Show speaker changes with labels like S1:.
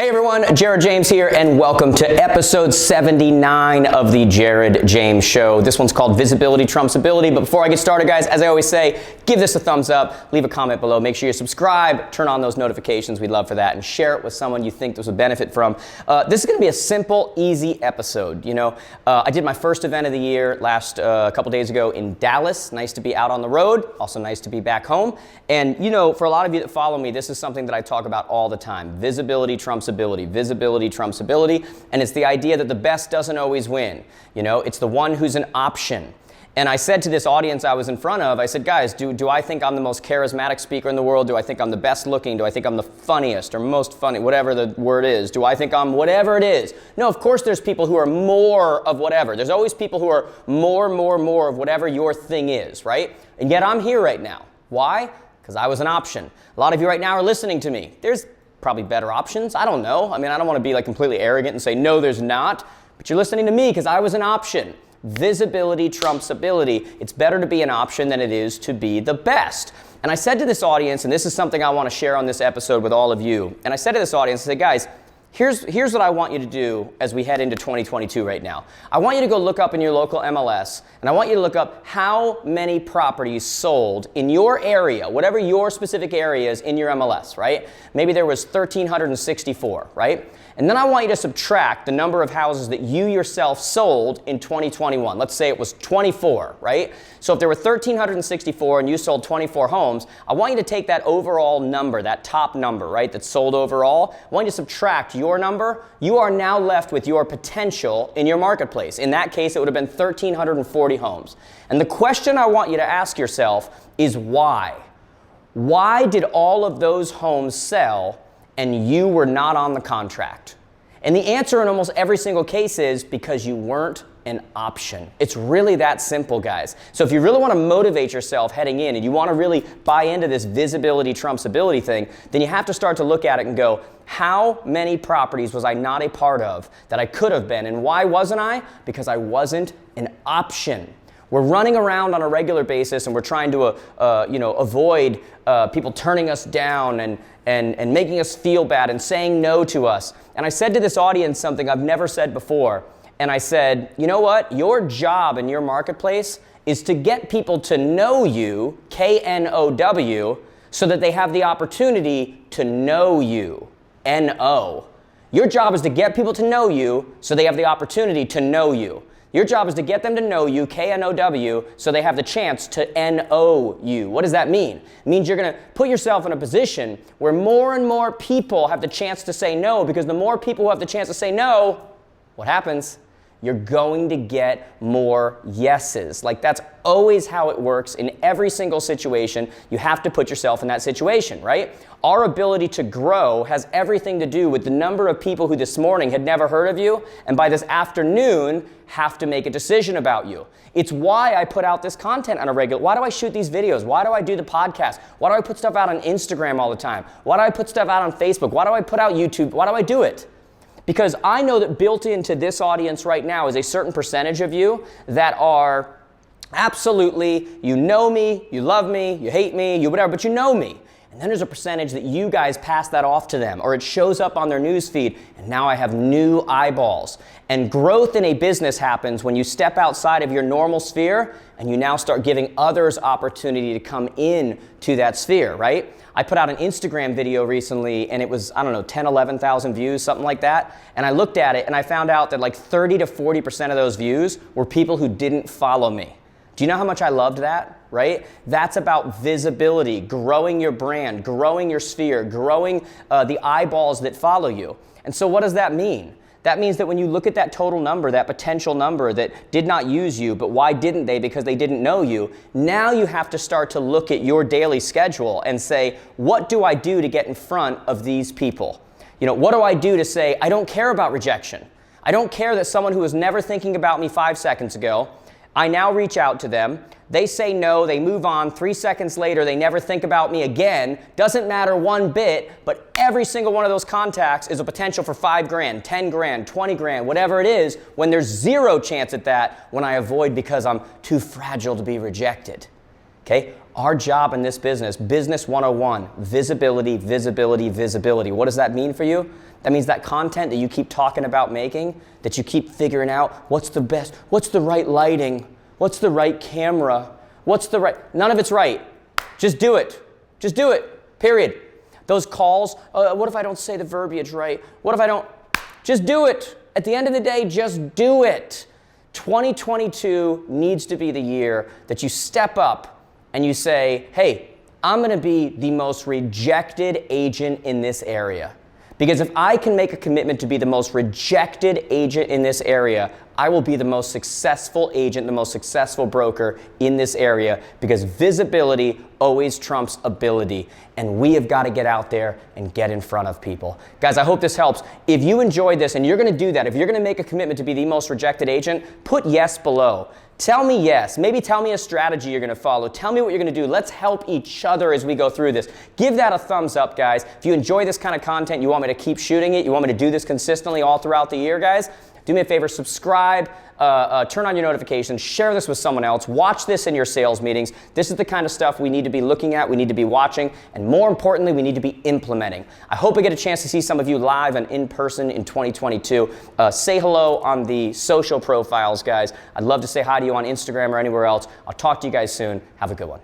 S1: Hey everyone, Jared James here, and welcome to episode 79 of the Jared James Show. This one's called Visibility Trumps Ability, but before I get started, guys, as I always say, give this a thumbs up, leave a comment below, make sure you subscribe, turn on those notifications, we'd love for that, and share it with someone you think this would benefit from. This is going to be a simple, easy episode. I did my first event of the year last a couple days ago in Dallas. Nice to be out on the road, also nice to be back home. And for a lot of you that follow me, this is something that I talk about all the time. Visibility trumps ability. Visibility trumps ability. And it's the idea that the best doesn't always win. It's the one who's an option. And I said to this audience I was in front of, I said, guys, do I think I'm the most charismatic speaker in the world? Do I think I'm the best looking? Do I think I'm the funniest or most funny, whatever the word is? Do I think I'm whatever it is? No, of course there's people who are more of whatever. There's always people who are more of whatever your thing is, right? And yet I'm here right now. Why? Because I was an option. A lot of you right now are listening to me. There's probably better options. I don't know. I don't want to be completely arrogant and say, no, there's not. But you're listening to me because I was an option. Visibility trumps ability. It's better to be an option than it is to be the best. And I said to this audience, and this is something I want to share on this episode with all of you. And I said to this audience, I said, guys, here's what I want you to do as we head into 2022 right now. I want you to go look up in your local MLS, and I want you to look up how many properties sold in your area, whatever your specific area is in your MLS, right? Maybe there was 1,364, right? And then I want you to subtract the number of houses that you yourself sold in 2021. Let's say it was 24, right? So if there were 1,364 and you sold 24 homes, I want you to take that overall number, that top number, right, that's sold overall. I want you to subtract your number. You are now left with your potential in your marketplace. In that case, it would have been 1,340 homes. And the question I want you to ask yourself is why? Why did all of those homes sell and you were not on the contract? And the answer in almost every single case is because you weren't an option. It's really that simple, guys. So if you really want to motivate yourself heading in and you want to really buy into this visibility trumps ability thing, then you have to start to look at it and go, how many properties was I not a part of that I could have been? And why wasn't I? Because I wasn't an option. We're running around on a regular basis and we're trying to avoid people turning us down and making us feel bad and saying no to us. And I said to this audience something I've never said before. And I said, you know what? Your job in your marketplace is to get people to know you, K-N-O-W, so that they have the opportunity to know you, N-O. Your job is to get people to know you so they have the opportunity to know you. Your job is to get them to know you, K-N-O-W, so they have the chance to N-O you. What does that mean? It means you're going to put yourself in a position where more and more people have the chance to say no, because the more people who have the chance to say no, what happens? You're going to get more yeses. That's always how it works in every single situation. You have to put yourself in that situation, right? Our ability to grow has everything to do with the number of people who this morning had never heard of you and by this afternoon have to make a decision about you. It's why I put out this content on a regular. Why do I shoot these videos? Why do I do the podcast? Why do I put stuff out on Instagram all the time? Why do I put stuff out on Facebook? Why do I put out YouTube? Why do I do it? Because I know that built into this audience right now is a certain percentage of you that are absolutely, you know me, you love me, you hate me, you whatever, but you know me. And then there's a percentage that you guys pass that off to them, or it shows up on their news feed, and now I have new eyeballs. And growth in a business happens when you step outside of your normal sphere and you now start giving others opportunity to come in to that sphere, right? I put out an Instagram video recently and it was, 10, 11,000 views, something like that. And I looked at it and I found out that 30 to 40% of those views were people who didn't follow me. Do you know how much I loved that, right? That's about visibility, growing your brand, growing your sphere, growing the eyeballs that follow you. And so what does that mean? That means that when you look at that total number, that potential number that did not use you, but why didn't they? Because they didn't know you. Now you have to start to look at your daily schedule and say, what do I do to get in front of these people? What do I do to say, I don't care about rejection. I don't care that someone who was never thinking about me 5 seconds ago, I now reach out to them. They say no, they move on. 3 seconds later, they never think about me again. Doesn't matter one bit, but every single one of those contacts is a potential for 5 grand, 10 grand, 20 grand, whatever it is, when there's zero chance at that when I avoid because I'm too fragile to be rejected. Okay? Our job in this business, Business 101, visibility, visibility, visibility. What does that mean for you? That means that content that you keep talking about making, that you keep figuring out what's the best, what's the right lighting, what's the right camera, none of it's right. Just do it. Just do it, period. Those calls, what if I don't say the verbiage right? What if I don't? Just do it. At the end of the day, just do it. 2022 needs to be the year that you step up and you say, hey, I'm gonna be the most rejected agent in this area. Because if I can make a commitment to be the most rejected agent in this area, I will be the most successful agent, the most successful broker in this area, because visibility always trumps ability. And we have got to get out there and get in front of people. Guys, I hope this helps. If you enjoyed this and you're going to do that, if you're going to make a commitment to be the most rejected agent, put yes below. Tell me yes. Maybe tell me a strategy you're going to follow. Tell me what you're going to do. Let's help each other as we go through this. Give that a thumbs up, guys. If you enjoy this kind of content, you want me to keep shooting it, you want me to do this consistently all throughout the year, guys, do me a favor, subscribe, turn on your notifications, share this with someone else, watch this in your sales meetings. This is the kind of stuff we need to be looking at, we need to be watching, and more importantly, we need to be implementing. I hope I get a chance to see some of you live and in person in 2022. Say hello on the social profiles, guys. I'd love to say hi to you on Instagram or anywhere else. I'll talk to you guys soon. Have a good one.